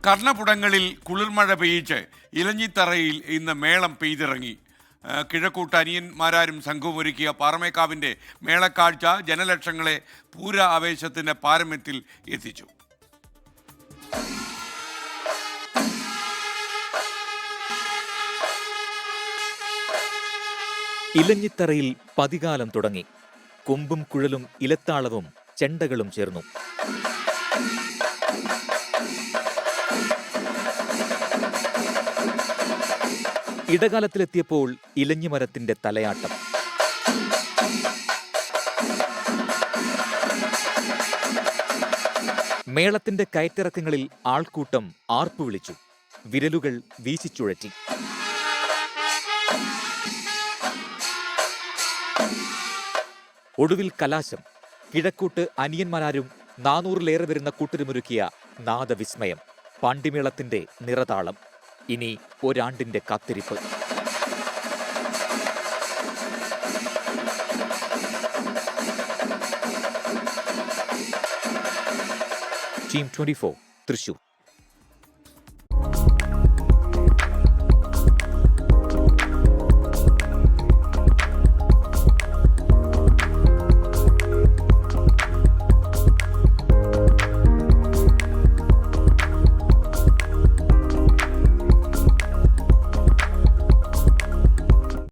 കർണപുടങ്ങളിൽ കുളിർമഴ പെയ്യിച്ച് ഇലഞ്ഞിത്തറയിൽ ഇന്ന് മേളം പെയ്തിറങ്ങി. കിഴക്കൂട്ട് അനിയന്മാരാരും സംഘവും ഒരുക്കിയ പാറമേക്കാവിൻ്റെ മേളക്കാഴ്ച ജനലക്ഷങ്ങളെ പൂര ആവേശത്തിൻ്റെ പാരമ്യത്തിൽ എത്തിച്ചു. ഇലഞ്ഞിത്തറയിൽ പതികാലം തുടങ്ങി. കൊമ്പും കുഴലും ഇലത്താളവും ചെണ്ടകളും ചേർന്നു. ഇടകാലത്തിലെത്തിയപ്പോൾ ഇലഞ്ഞിമരത്തിന്റെ തലയാട്ടം. മേളത്തിന്റെ കയറ്റിറക്കങ്ങളിൽ ആൾക്കൂട്ടം ആർപ്പു വിളിച്ചു, വിരലുകൾ വീശിച്ചുഴറ്റി. ഒടുവിൽ കലാശം. കിഴക്കൂട്ട് അനിയന്മാരാരും 400-ലേറെ വരുന്ന കൂട്ടരുമൊരുക്കിയ നാദവിസ്മയം. പാണ്ടിമേളത്തിന്റെ നിറതാളം. ഇനി ഒരാണ്ടിന്റെ കാത്തിരിപ്പ്. ടീം 24 തൃശൂർ.